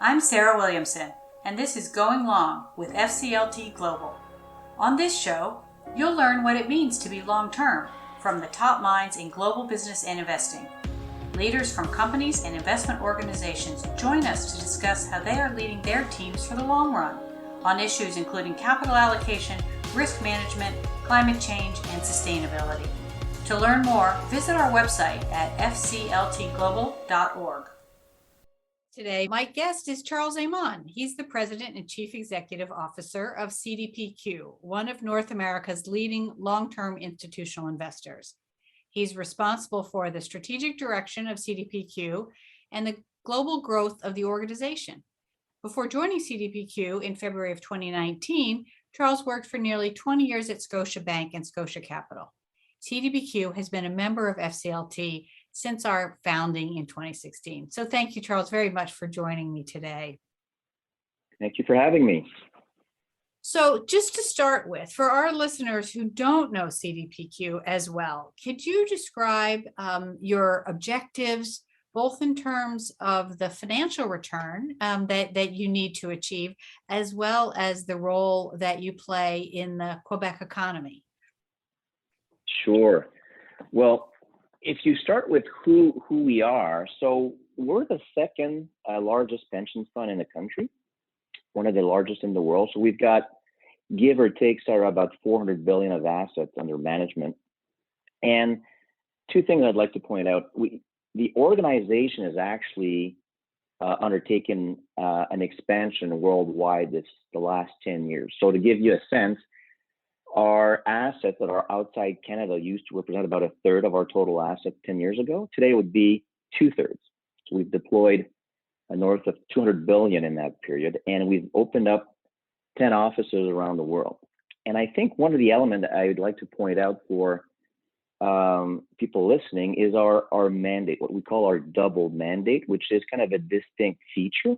I'm Sarah Williamson, and this is Going Long with FCLT Global. On this show, you'll learn what it means to be long-term from the top minds in global business and investing. Leaders from companies and investment organizations join us to discuss how they are leading their teams for the long run on issues including capital allocation, risk management, climate change, and sustainability. To learn more, visit our website at fcltglobal.org. Today, my guest is Charles Emond. He's the President and Chief Executive Officer of CDPQ, one of North America's leading long-term institutional investors. He's responsible for the strategic direction of CDPQ and the global growth of the organization. Before joining CDPQ in February of 2019, Charles worked for nearly 20 years at Scotiabank and Scotia Capital. CDPQ has been a member of FCLT since our founding in 2016. So thank you, Charles, very much for joining me today. Thank you for having me. So just to start with, for our listeners who don't know CDPQ as well, could you describe your objectives, both in terms of the financial return that you need to achieve, as well as the role that you play in the Quebec economy? Sure. Well, if you start with who we are, so we're the second largest pension fund in the country, one of the largest in the world. So we've got, give or take, about 400 billion of assets under management. And two things I'd like to point out. The organization has actually undertaken an expansion worldwide the last 10 years. So to give you a sense, our assets that are outside Canada used to represent about a third of our total assets 10 years ago. Today it would be 2/3. So we've deployed north of 200 billion in that period, and we've opened up 10 offices around the world. And I think one of the elements I would like to point out for people listening is our mandate, what we call our double mandate, which is kind of a distinct feature.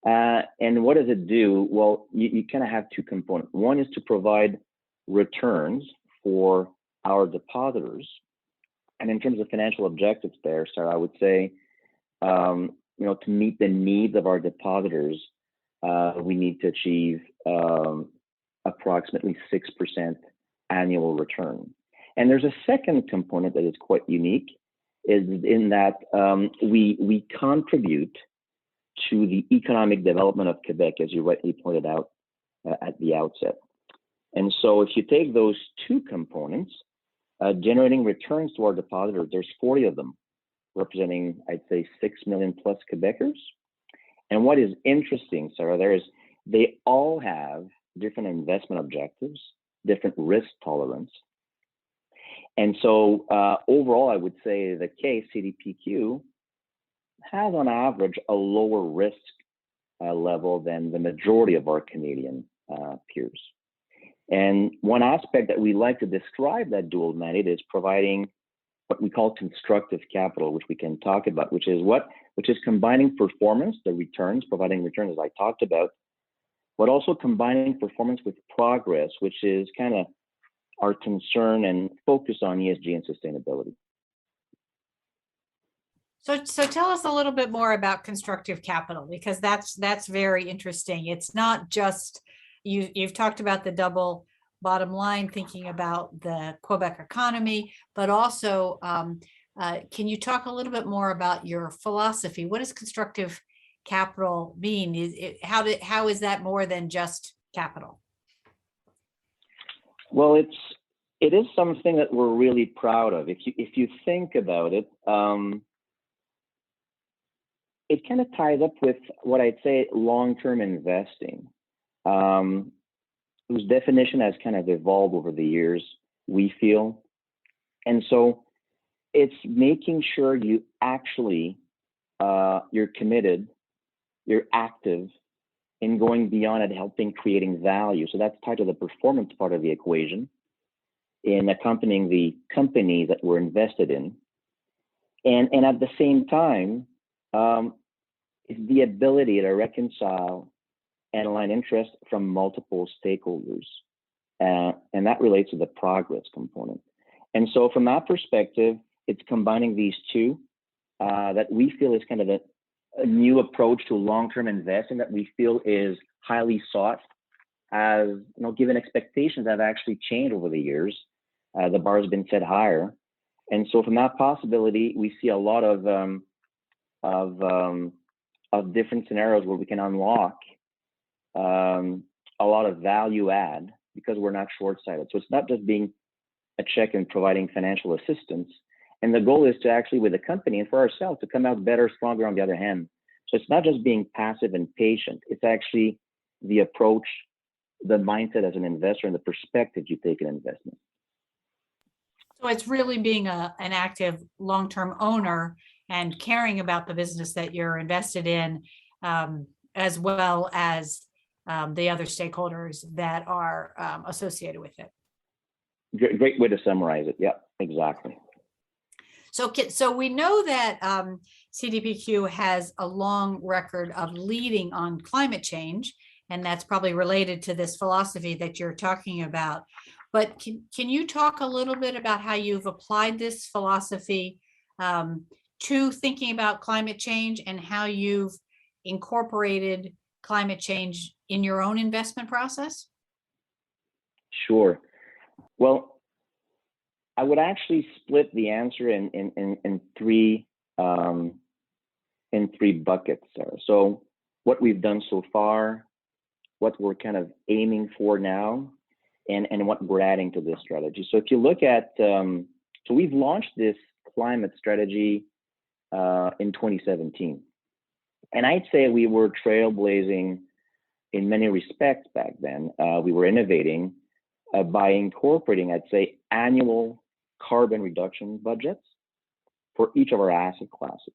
And what does it do? Well, you kind of have two components. One is to provide returns for our depositors. And in terms of financial objectives there, Sarah, I would say, to meet the needs of our depositors, we need to achieve approximately 6% annual return. And there's a second component that is quite unique, is in that we contribute to the economic development of Quebec, as you rightly pointed out at the outset. And so if you take those two components, generating returns to our depositors, there's 40 of them, representing, I'd say, 6 million plus Quebecers. And what is interesting, Sarah, there is they all have different investment objectives, different risk tolerance. And so overall, I would say the case CDPQ has on average a lower risk level than the majority of our Canadian peers. And one aspect that we like to describe that dual mandate is providing what we call constructive capital, which we can talk about, which is combining performance, the returns, providing returns as I talked about, but also combining performance with progress, which is kind of our concern and focus on ESG and sustainability. So tell us a little bit more about constructive capital, because that's very interesting. It's not just you've talked about the double bottom line, thinking about the Quebec economy, but also can you talk a little bit more about your philosophy? What does constructive capital mean? How is that more than just capital? Well, it is something that we're really proud of. If you think about it, it kind of ties up with what I'd say long-term investing, whose definition has kind of evolved over the years, we feel. And so it's making sure you actually, you're committed, you're active in going beyond and helping creating value. So that's tied to the performance part of the equation in accompanying the companies that we're invested in. And at the same time, is the ability to reconcile and align interest from multiple stakeholders. And that relates to the progress component. And so from that perspective, it's combining these two that we feel is kind of a new approach to long-term investing that we feel is highly sought, as given expectations have actually changed over the years. The bar has been set higher, and so from that possibility, we see a lot of different scenarios where we can unlock a lot of value add because we're not short-sighted. So it's not just being a check and providing financial assistance. And the goal is to actually, with the company and for ourselves, to come out better, stronger on the other hand. So it's not just being passive and patient. It's actually the approach, the mindset as an investor, and the perspective you take in investment. So it's really being an active long-term owner and caring about the business that you're invested in, as well as the other stakeholders that are associated with it. Great way to summarize it. Yeah, exactly. So we know that CDPQ has a long record of leading on climate change, and that's probably related to this philosophy that you're talking about. But can you talk a little bit about how you've applied this philosophy to thinking about climate change and how you've incorporated climate change in your own investment process? Sure. Well, I would actually split the answer in three buckets, Sarah. So what we've done so far, what we're kind of aiming for now, and what we're adding to this strategy. So if you look at, so we've launched this climate strategy in 2017. And I'd say we were trailblazing in many respects back then. We were innovating by incorporating, I'd say, annual carbon reduction budgets for each of our asset classes.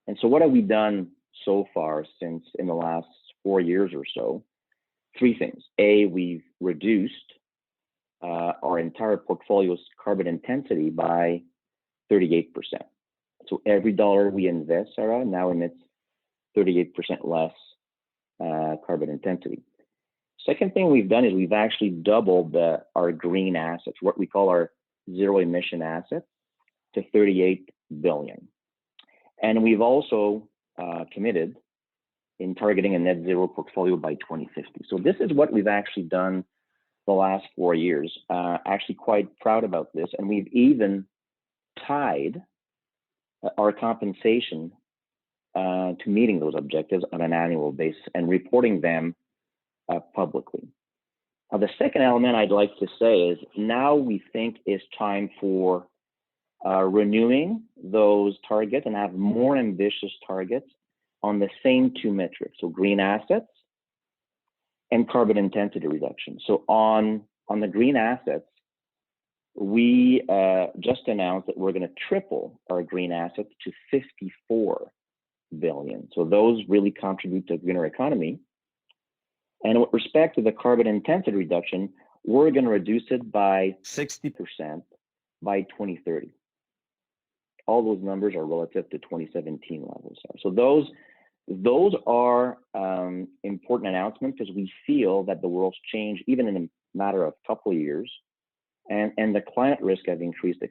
And so what have we done so far since in the last 4 years or so? Three things. A, we've reduced our entire portfolio's carbon intensity by 38%. So every dollar we invest, Sarah, now emits 38% less carbon intensity. Second thing we've done is we've actually doubled our green assets, what we call our zero emission assets, to 38 billion. And we've also committed in targeting a net zero portfolio by 2050. So this is what we've actually done the last 4 years. Actually quite proud about this. And we've even tied our compensation to meeting those objectives on an annual basis and reporting them publicly. Now, the second element I'd like to say is now we think it's time for renewing those targets and have more ambitious targets on the same two metrics, so green assets and carbon intensity reduction. So on the green assets, we just announced that we're going to triple our green assets to 54 billion. So those really contribute to a greener economy. And with respect to the carbon intensity reduction, we're going to reduce it by 60% by 2030. All those numbers are relative to 2017 levels. So those are important announcements because we feel that the world's changed even in a matter of a couple of years, and the climate risk has increased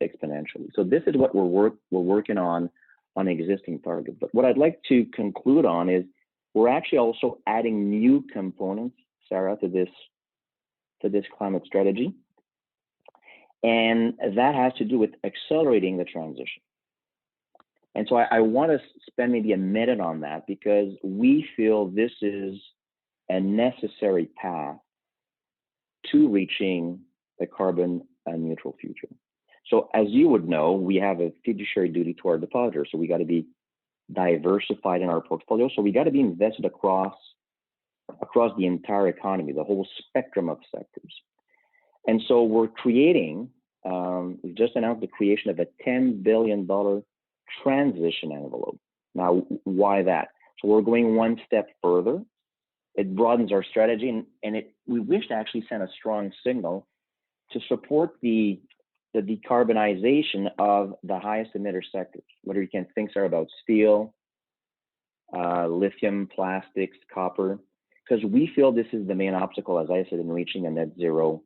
exponentially. So this is what we're working on existing targets. But what I'd like to conclude on is we're actually also adding new components, Sarah, to this climate strategy. And that has to do with accelerating the transition. And so I want to spend maybe a minute on that because we feel this is a necessary path to reaching a carbon neutral future. So as you would know, we have a fiduciary duty to our depositors. So we got to be diversified in our portfolio. So we got to be invested across the entire economy, the whole spectrum of sectors. And so we're creating, we just announced the creation of a $10 billion transition envelope. Now, why that? So we're going one step further. It broadens our strategy, and we wish to actually send a strong signal to support the decarbonization of the highest emitter sectors, whether you can think, sir, about steel, lithium, plastics, copper, because we feel this is the main obstacle, as I said, in reaching a net zero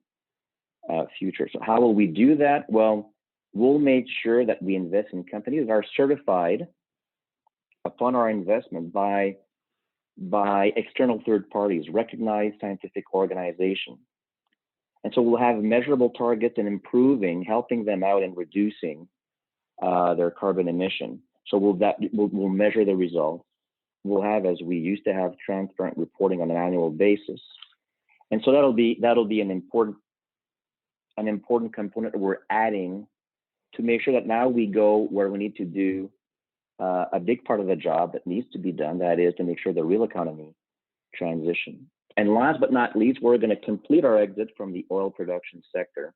future. So how will we do that? Well, we'll make sure that we invest in companies that are certified upon our investment by external third parties, recognized scientific organizations. And so we'll have measurable targets and improving, helping them out in reducing their carbon emission. So we'll measure the results. We'll have, as we used to have, transparent reporting on an annual basis. And so that'll be an important component that we're adding to make sure that now we go where we need to do a big part of the job that needs to be done. That is to make sure the real economy transition. And last but not least, we're going to complete our exit from the oil production sector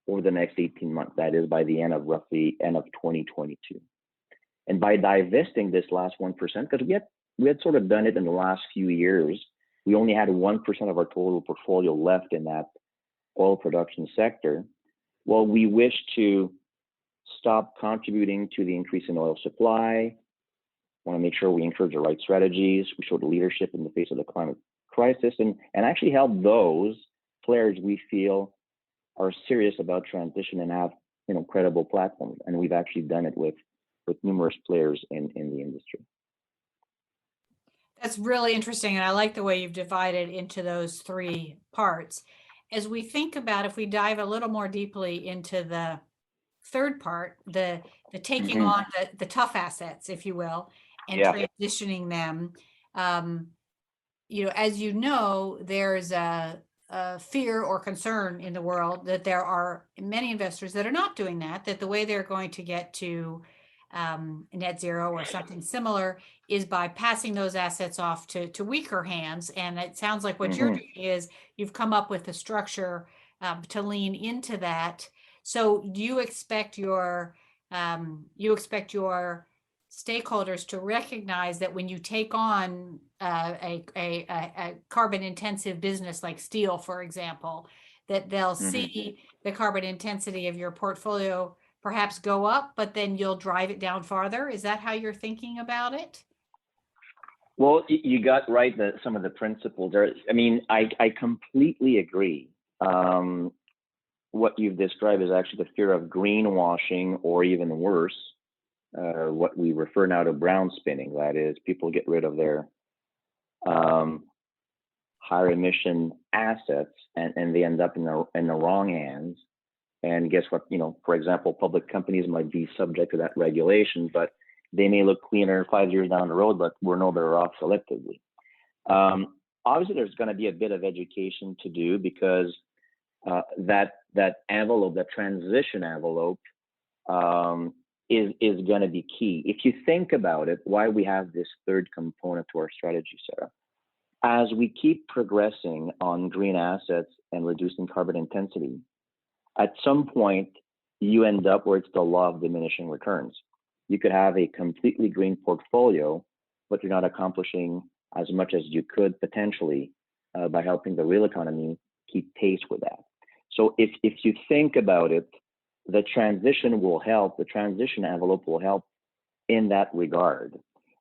over the next 18 months. That is by the end of 2022. And by divesting this last 1%, because we had sort of done it in the last few years, we only had 1% of our total portfolio left in that oil production sector. Well, we wish to stop contributing to the increase in oil supply. Want to make sure we encourage the right strategies. We show the leadership in the face of the climate crisis, and actually help those players we feel are serious about transition and have credible platforms. And we've actually done it with numerous players in the industry. That's really interesting, and I like the way you've divided into those three parts. As we think about, if we dive a little more deeply into the third part, the taking on the tough assets, if you will, and transitioning them. As you know, there's a fear or concern in the world that there are many investors that are not doing that the way they're going to get to net zero or something similar is by passing those assets off to weaker hands. And it sounds like what you're doing is you've come up with a structure to lean into that. So do you expect your stakeholders to recognize that when you take on a carbon intensive business like steel, for example, that they'll see the carbon intensity of your portfolio perhaps go up, but then you'll drive it down farther? Is that how you're thinking about it? Well, you got right some of the principles there. I mean, I completely agree. What you've described is actually the fear of greenwashing, or even worse, what we refer now to brown spinning. That is, people get rid of their higher emission assets and they end up in the wrong hands. And guess what? For example, public companies might be subject to that regulation, but they may look cleaner 5 years down the road, but we're no better off selectively. Obviously, there's going to be a bit of education to do, because that envelope, that transition envelope, is going to be key. If you think about it, why we have this third component to our strategy, Sarah, as we keep progressing on green assets and reducing carbon intensity, at some point you end up where it's the law of diminishing returns. You could have a completely green portfolio, but you're not accomplishing as much as you could potentially by helping the real economy keep pace with that. So if you think about it, the transition will help, the transition envelope will help in that regard.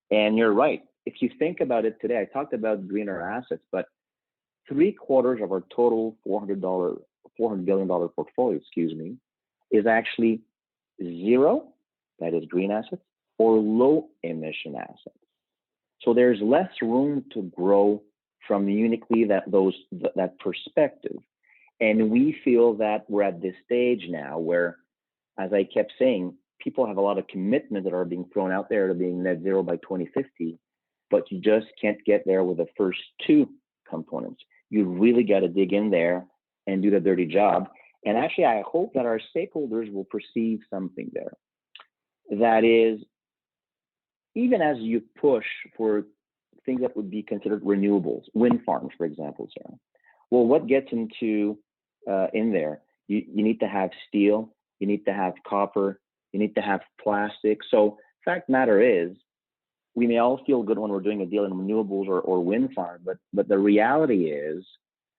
And you're right. If you think about it today, I talked about greener assets, but 3/4 of our total $400 billion portfolio, is actually zero, that is green assets, or low emission assets. So there's less room to grow from uniquely that perspective. And we feel that we're at this stage now where, as I kept saying, people have a lot of commitments that are being thrown out there to being net zero by 2050, but you just can't get there with the first two components. You really got to dig in there and do the dirty job. And actually, I hope that our stakeholders will perceive something there. That is, even as you push for things that would be considered renewables, wind farms, for example, Sarah. Well, what gets into in there? You need to have steel, you need to have copper, you need to have plastic. So fact matter is, we may all feel good when we're doing a deal in renewables or wind farm, but the reality is,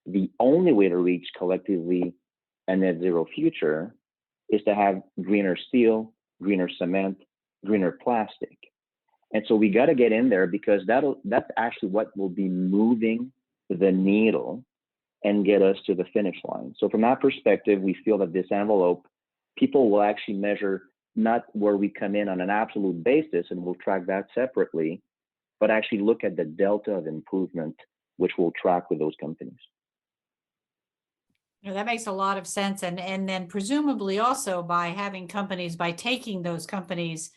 the only way to reach collectively a net zero future is to have greener steel, greener cement, greener plastic. And so we got to get in there, because that's actually what will be moving the needle and get us to the finish line. So from that perspective, we feel that this envelope, people will actually measure not where we come in on an absolute basis and we'll track that separately, but actually look at the delta of improvement, which we'll track with those companies. That makes a lot of sense. And then presumably also by having companies, by taking those companies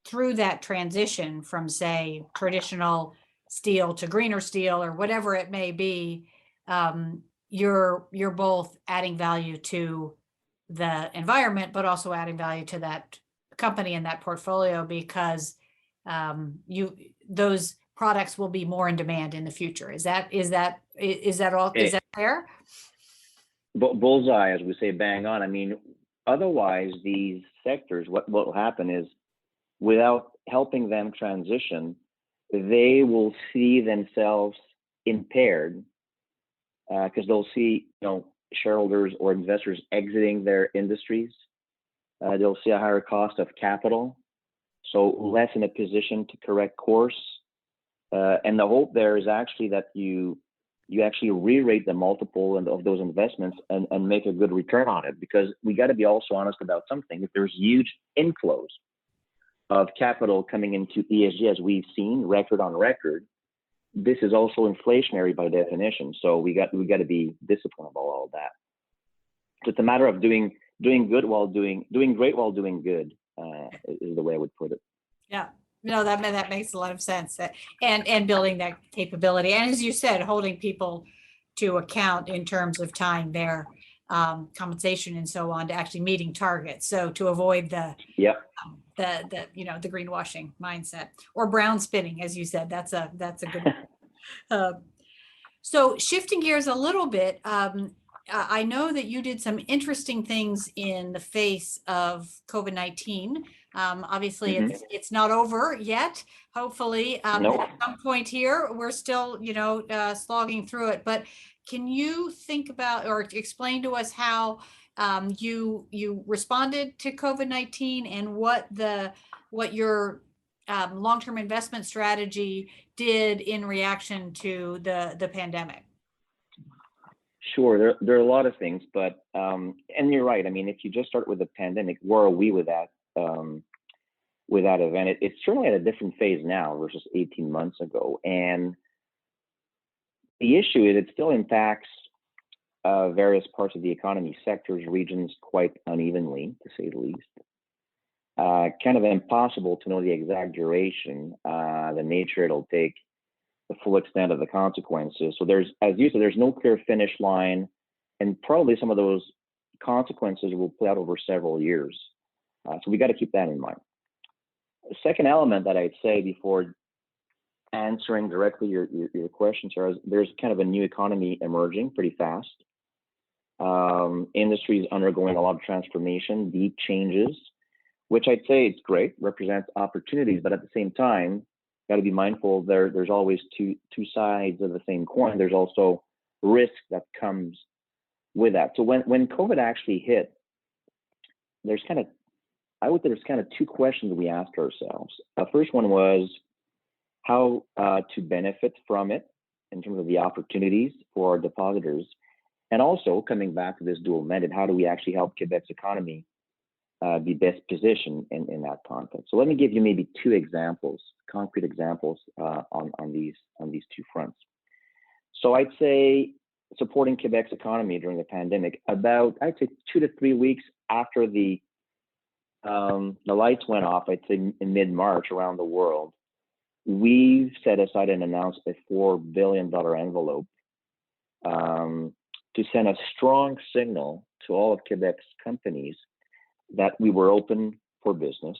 through that transition from, say, traditional steel to greener steel or whatever it may be, you're both adding value to the environment, but also adding value to that company and that portfolio, because those products will be more in demand in the future. Is that fair? Bullseye, as we say, bang on. I mean, otherwise these sectors, what will happen is, without helping them transition, they will see themselves impaired because they'll see, shareholders or investors exiting their industries. They'll see a higher cost of capital, so less in a position to correct course. And the hope there is actually that you actually re-rate the multiple of those investments and make a good return on it, because we got to be also honest about something. If there's huge inflows of capital coming into ESG, as we've seen record on record, this is also inflationary by definition. So we got to be disciplined about all of that. So it's a matter of doing great while doing good, is the way I would put it. Yeah. No, that makes a lot of sense. And building that capability. And as you said, holding people to account in terms of tying their compensation and so on to actually meeting targets. So to avoid the greenwashing mindset or brown spinning, as you said, that's a good one. So shifting gears a little bit, I know that you did some interesting things in the face of COVID-19. Obviously, it's not over yet. Hopefully, Nope. At some point here, we're still, slogging through it. But can you think about or explain to us how you responded to COVID-19 and what your long-term investment strategy did in reaction to the pandemic? Sure, there are a lot of things, but and you're right. I mean, if you just start with the pandemic, where are we with that event? It's certainly at a different phase now versus 18 months ago, and the issue is it still impacts various parts of the economy, sectors, regions quite unevenly, to say the least. Kind of impossible to know the exact duration, the nature it'll take, the full extent of the consequences. So there's, as you said, there's no clear finish line, and probably some of those consequences will play out over several years. So we got to keep that in mind. The second element that I'd say before answering directly your question, Sarah, is there's kind of a new economy emerging pretty fast. Industry is undergoing a lot of transformation, deep changes, which I'd say it's great, represents opportunities, but at the same time, got to be mindful there's always two sides of the same coin. There's also risk that comes with that. So when COVID actually hit, there's kind of two questions we asked ourselves. The first one was how to benefit from it in terms of the opportunities for our depositors, and also coming back to this dual mandate, how do we actually help Quebec's economy be best positioned in that context? So let me give you maybe two examples, concrete examples on these two fronts. So I'd say supporting Quebec's economy during the pandemic, about I'd say 2 to 3 weeks after the lights went off, I'd say in mid-March around the world, we've set aside and announced a $4 billion envelope to send a strong signal to all of Quebec's companies that we were open for business,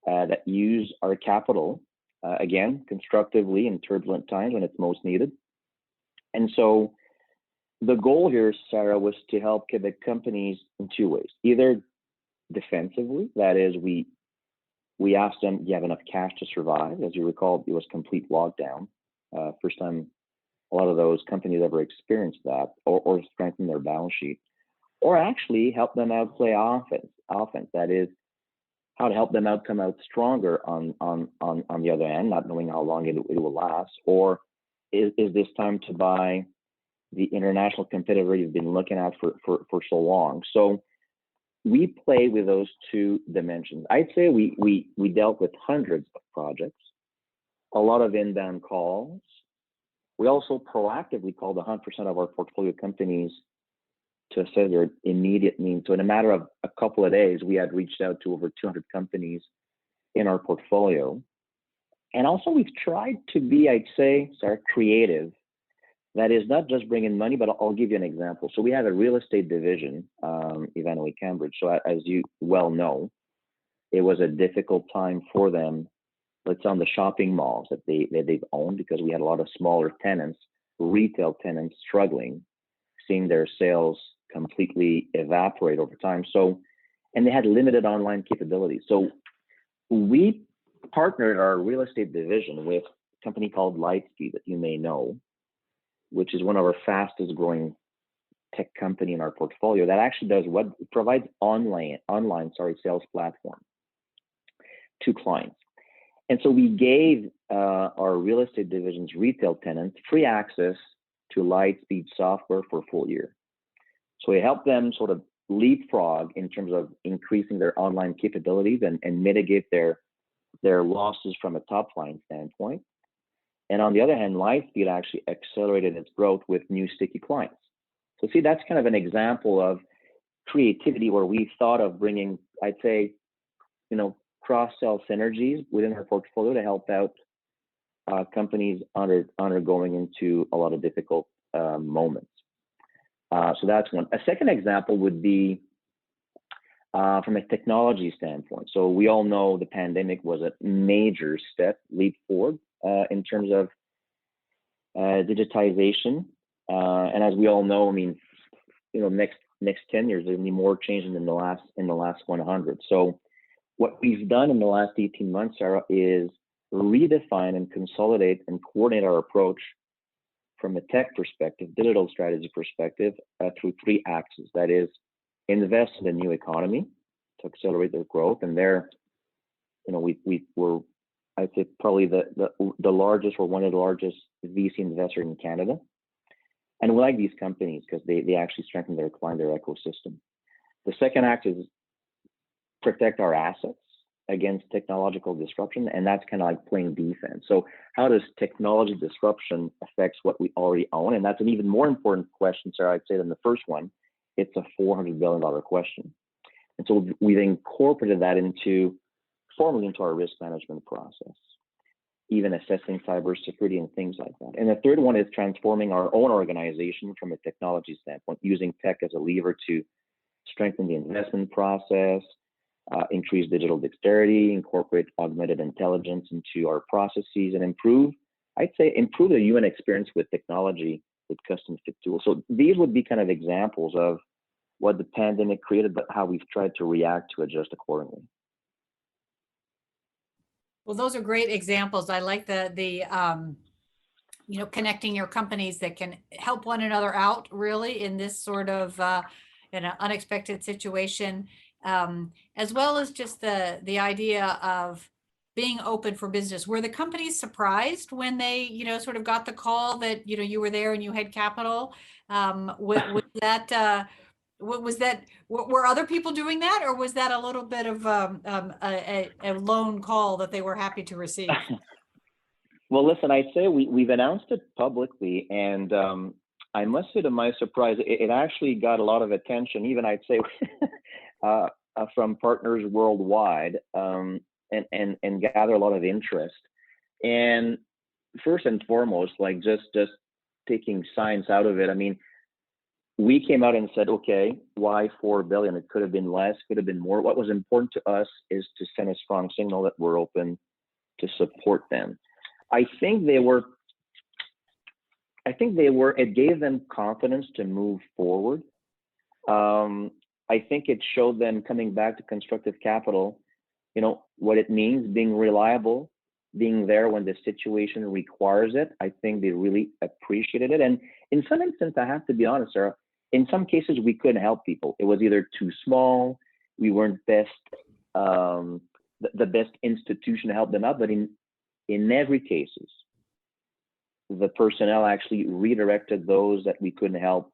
that use our capital, again, constructively in turbulent times when it's most needed. And so the goal here, Sarah, was to help Quebec companies in two ways. Either defensively, that is, we asked them, do you have enough cash to survive? As you recall, it was complete lockdown. First time a lot of those companies ever experienced that, or strengthen their balance sheet. Or actually help them out play offense. That is, how to help them out come out stronger on the other end, not knowing how long it will last. Or is this time to buy the international competitor you've been looking at for so long? So we play with those two dimensions. I'd say we dealt with hundreds of projects, a lot of inbound calls. We also proactively called 100% of our portfolio companies to assess their immediate needs. So in a matter of a couple of days, we had reached out to over 200 companies in our portfolio. And also we've tried to be, I'd say, creative. That is not just bringing money, but I'll give you an example. So we have a real estate division, Evanuate Cambridge. So as you well know, it was a difficult time for them. Let's say on the shopping malls that they've owned, because we had a lot of smaller tenants, retail tenants struggling, seeing their sales completely evaporate over time. So, and they had limited online capabilities. So we partnered our real estate division with a company called Lightspeed that you may know, which is one of our fastest growing tech company in our portfolio that actually does what provides online sales platform to clients. And so we gave our real estate division's retail tenants free access to Lightspeed software for a full year. So we helped them sort of leapfrog in terms of increasing their online capabilities and mitigate their losses from a top line standpoint. And on the other hand, Lightspeed actually accelerated its growth with new sticky clients. So see, that's kind of an example of creativity where we thought of bringing, I'd say, cross-sell synergies within our portfolio to help out companies undergoing into a lot of difficult moments. So that's one. A second example would be from a technology standpoint. So we all know the pandemic was a major leap forward in terms of digitization. And as we all know, I mean, next 10 years, there'll be more changing than the last 100. So what we've done in the last 18 months, Sarah, is redefine and consolidate and coordinate our approach from a tech perspective, digital strategy perspective, through three axes. That is, invest in the new economy to accelerate their growth. And there, we were, I'd say, probably the largest or one of the largest VC investors in Canada. And we like these companies because they actually strengthen their ecosystem. The second act is protect our assets against technological disruption, and that's kind of like playing defense. So how does technology disruption affect what we already own? And that's an even more important question, Sarah, I'd say, than the first one. It's a $400 billion question. And so we've incorporated that formally into our risk management process, even assessing cybersecurity and things like that. And the third one is transforming our own organization from a technology standpoint, using tech as a lever to strengthen the investment process, increase digital dexterity, incorporate augmented intelligence into our processes, and improve the human experience with technology with custom fit tools. So these would be kind of examples of what the pandemic created, but how we've tried to react to adjust accordingly. Well, those are great examples. I like the connecting your companies that can help one another out really in this sort of in an unexpected situation, as well as just the idea of being open for business. Were the companies surprised when they, sort of got the call that, you were there and you had capital? Was that, were other people doing that, or was that a little bit of a lone call that they were happy to receive? Well, listen, I'd say we've announced it publicly, and I must say, to my surprise, it actually got a lot of attention, even I'd say from partners worldwide, and gather a lot of interest. And first and foremost, like just taking science out of it, I mean, we came out and said, okay, why $4 billion? It could have been less, could have been more. What was important to us is to send a strong signal that we're open to support them. I think it gave them confidence to move forward. I think it showed them, coming back to Constructive Capital, what it means, being reliable, being there when the situation requires it. I think they really appreciated it. And in some instances, I have to be honest, Sarah, in some cases, we couldn't help people. It was either too small, we weren't the best institution to help them out, but in every cases, the personnel actually redirected those that we couldn't help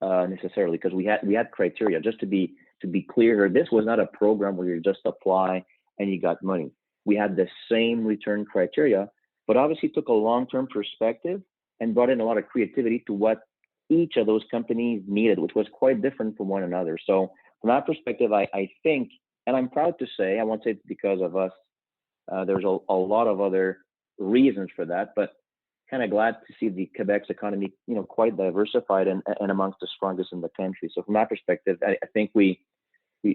necessarily, because we had criteria. Just to be to be clear, this was not a program where you just apply and you got money. We had the same return criteria, but obviously took a long-term perspective and brought in a lot of creativity to what each of those companies needed, which was quite different from one another. So from that perspective, I think, and I'm proud to say, I won't say it's because of us, there's a lot of other reasons for that, but kind of glad to see the Quebec's economy, quite diversified and amongst the strongest in the country. So from that perspective, I think we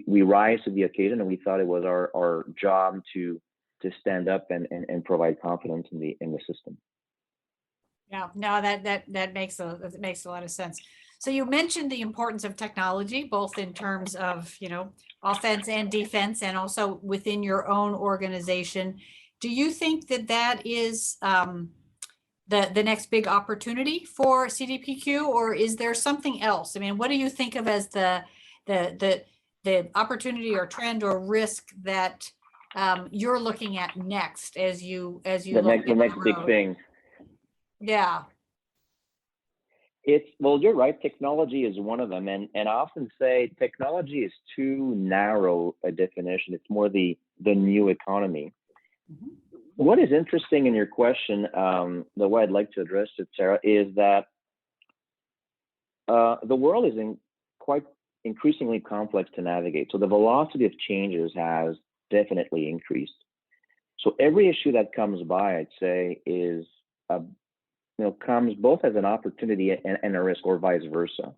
rise to the occasion, and we thought it was our job to stand up and provide confidence in the system. Yeah, no, that makes a lot of sense. So you mentioned the importance of technology, both in terms of, offense and defense, and also within your own organization. Do you think that is the next big opportunity for CDPQ, or is there something else? I mean, what do you think of as the opportunity or trend or risk that you're looking at next as you the next big thing? Yeah. Well, you're right. Technology is one of them. And I often say technology is too narrow a definition. It's more the new economy. Mm-hmm. What is interesting in your question, the way I'd like to address it, Sarah, is that the world is quite increasingly complex to navigate. So the velocity of changes has definitely increased. So every issue that comes by, I'd say, is comes both as an opportunity and a risk, or vice versa.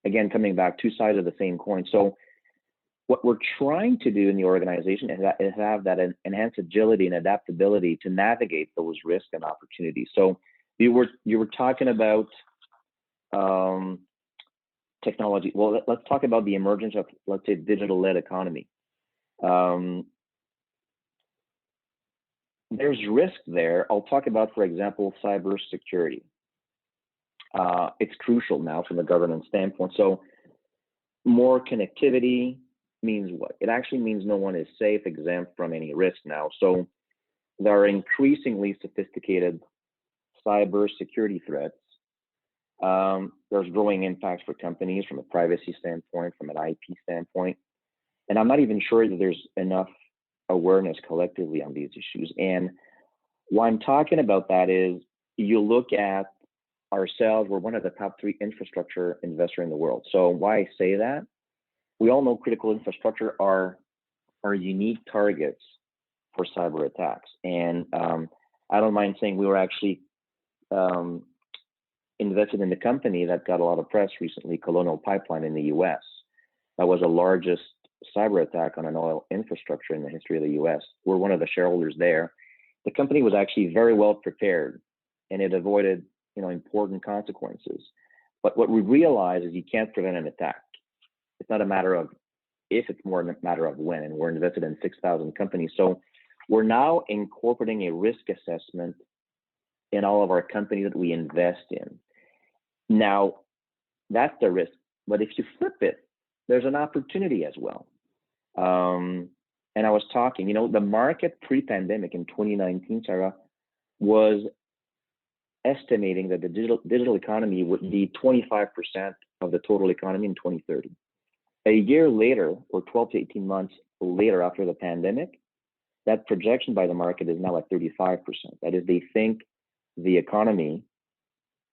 Again, coming back, two sides of the same coin. So what we're trying to do in the organization is have that enhanced agility and adaptability to navigate those risks and opportunities. So you were talking about technology. Well, let's talk about the emergence of, let's say, digital-led economy. There's risk there. I'll talk about, for example, cybersecurity. It's crucial now from a governance standpoint. So more connectivity means what? It actually means no one is safe, exempt from any risk now. So there are increasingly sophisticated cybersecurity threats. There's growing impacts for companies from a privacy standpoint, from an IP standpoint. And I'm not even sure that there's enough awareness collectively on these issues. And why I'm talking about that is, you look at ourselves, we're one of the top 3 infrastructure investors in the world. So why I say that, we all know critical infrastructure are unique targets for cyber attacks. And I don't mind saying we were actually invested in the company that got a lot of press recently, Colonial Pipeline in the US. That was the largest cyber attack on an oil infrastructure in the history of the US. We're one of the shareholders there. The company was actually very well prepared, and it avoided, important consequences. But what we realize is you can't prevent an attack. It's not a matter of if, it's more a matter of when. And we're invested in 6,000 companies. So we're now incorporating a risk assessment in all of our companies that we invest in. Now, that's the risk. But if you flip it, there's an opportunity as well. And I was talking, the market pre-pandemic in 2019, Sarah, was estimating that the digital economy would be 25% of the total economy in 2030. A year later, or 12 to 18 months later after the pandemic, that projection by the market is now at 35%. That is, they think the economy,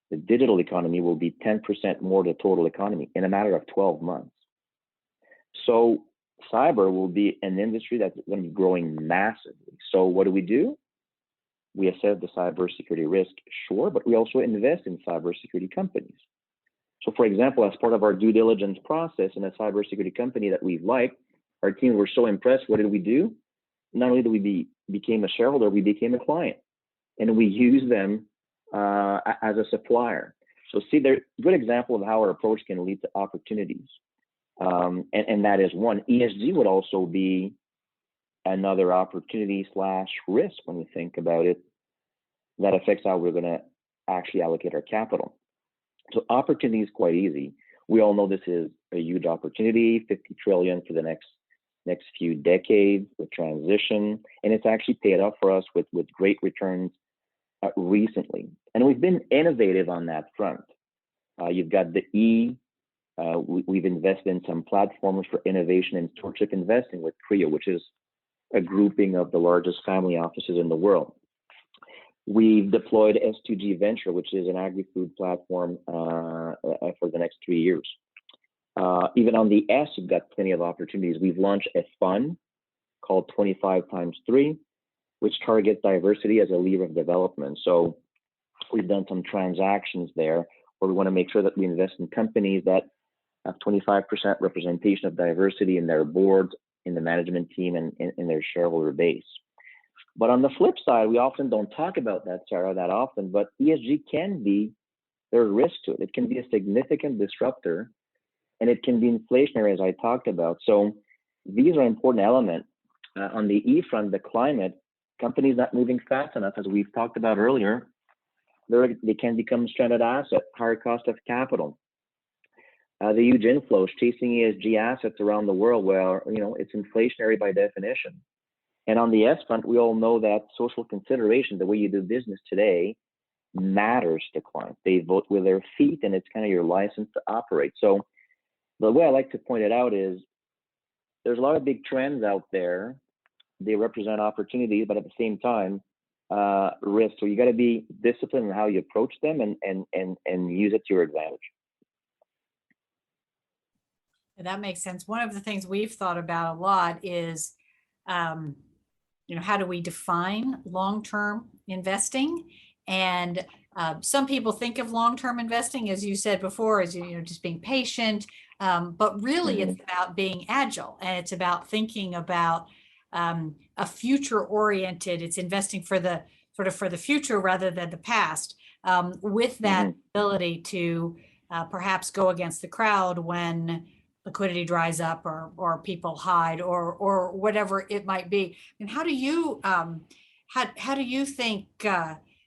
the digital economy, will be 10% more the total economy in a matter of 12 months. So cyber will be an industry that's going to be growing massively. So what do? We assess the cybersecurity risk, sure, but we also invest in cybersecurity companies. So for example, as part of our due diligence process in a cybersecurity company that we liked, our team were so impressed. What did we do? Not only did we became a shareholder, we became a client, and we use them as a supplier. So see, they're a good example of how our approach can lead to opportunities. And that is one. ESG would also be another opportunity / risk when you think about it, that affects how we're going to actually allocate our capital. So opportunity is quite easy. We all know this is a huge opportunity, 50 trillion for the next few decades, the transition, and it's actually paid off for us with great returns recently. And we've been innovative on that front. You've got the E We've invested in some platforms for innovation and stewardship investing with CREO, which is a grouping of the largest family offices in the world. We've deployed S2G Venture, which is an agri-food platform for the next 3 years. Even on the S, we've got plenty of opportunities. We've launched a fund called 25 times 3, which targets diversity as a lever of development. So we've done some transactions there where we want to make sure that we invest in companies that have 25% representation of diversity in their boards, in the management team, and in their shareholder base. But on the flip side, we often don't talk about that, Sarah, that often, but ESG can be, there's risk to it. It can be a significant disruptor, and it can be inflationary, as I talked about. So these are important elements. On the E front, the climate, companies not moving fast enough, as we've talked about earlier, they can become stranded asset, higher cost of capital. The huge inflows chasing ESG assets around the world, where it's inflationary by definition. And on the S front, we all know that social consideration, the way you do business today, matters to clients. They vote with their feet, and it's kind of your license to operate. So the way I like to point it out is there's a lot of big trends out there. They represent opportunities, but at the same time, risk. So you got to be disciplined in how you approach them and use it to your advantage. That makes sense. One of the things we've thought about a lot is, how do we define long-term investing? And some people think of long-term investing, as you said before, as just being patient. But really, it's about being agile, and it's about thinking about a future-oriented. It's investing for the future rather than the past, with that ability to perhaps go against the crowd when liquidity dries up or people hide or whatever it might be. And how do you think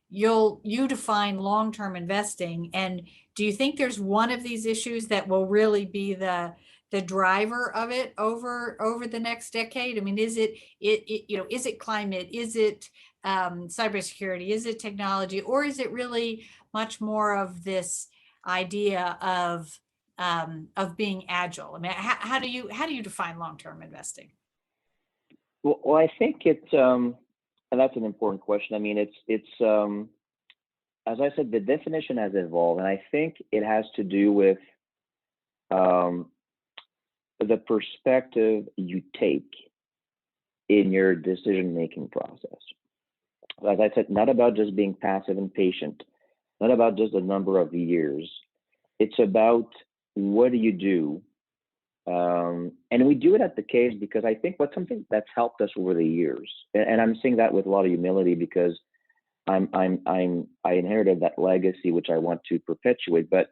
you define long-term investing? And do you think there's one of these issues that will really be the driver of it over the next decade? I mean, is it climate? Is it cybersecurity? Is it technology? Or is it really much more of this idea of being agile? I mean, how do you define long-term investing? Well, I think it's and that's an important question. I mean, it's as I said, the definition has evolved, and I think it has to do with the perspective you take in your decision-making process. As I said, not about just being passive and patient, not about just a number of years. It's about what do you do, and we do it at the case because I think what's something that's helped us over the years, and I'm saying that with a lot of humility because I inherited that legacy which I want to perpetuate, but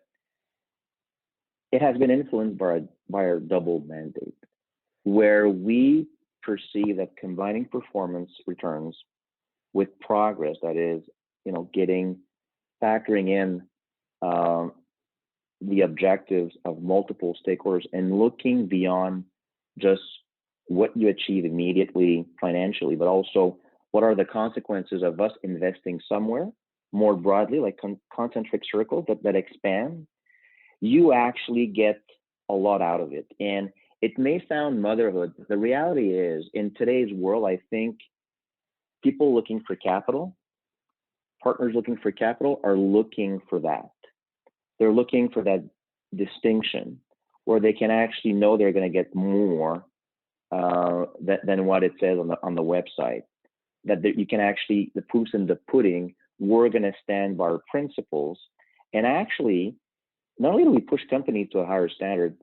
it has been influenced by our double mandate, where we perceive that combining performance returns with progress, that is, factoring in the objectives of multiple stakeholders and looking beyond just what you achieve immediately financially, but also what are the consequences of us investing somewhere more broadly, like concentric circles that expand. You actually get a lot out of it. And it may sound motherhood, but the reality is, in today's world, I think people looking for capital, partners looking for capital, are looking for that. They're looking for that distinction where they can actually know they're going to get more than what it says on the website. That you can actually, the proof's in the pudding. We're going to stand by our principles, and actually, not only do we push companies to a higher standard,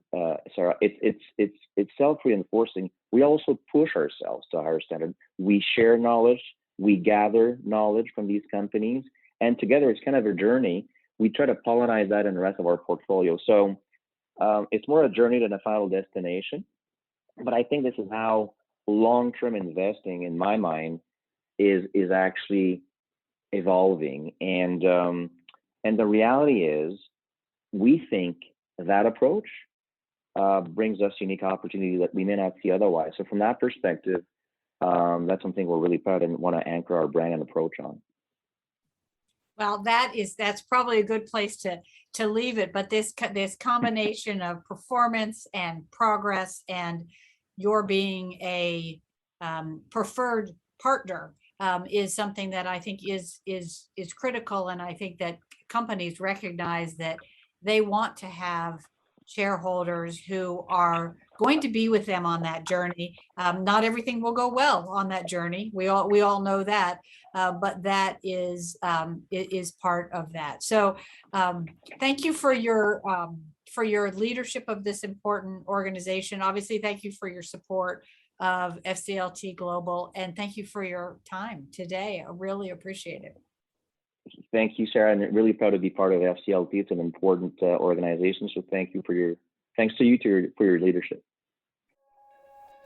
Sarah, it's self-reinforcing. We also push ourselves to a higher standard. We share knowledge, we gather knowledge from these companies, and together it's kind of a journey. We try to pollinize that in the rest of our portfolio. So it's more a journey than a final destination. But I think this is how long-term investing, in my mind, is actually evolving. And the reality is, we think that approach brings us unique opportunity that we may not see otherwise. So from that perspective, that's something we're really proud and want to anchor our brand and approach on. Well, that's probably a good place to to leave it, but this combination of performance and progress and your being a preferred partner is something that I think is critical. And I think that companies recognize that they want to have shareholders who are going to be with them on that journey. Not everything will go well on that journey. We all know that, but that is part of that. So thank you for your leadership of this important organization. Obviously, thank you for your support of FCLT Global, and thank you for your time today. I really appreciate it. Thank you, Sarah, and really proud to be part of FCLT. It's an important organization, so thanks to you for your leadership.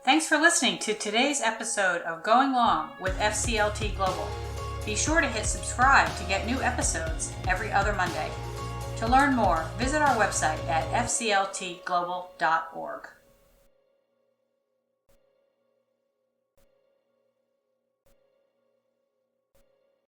Thanks for listening to today's episode of Going Long with FCLT Global. Be sure to hit subscribe to get new episodes every other Monday. To learn more, visit our website at fcltglobal.org.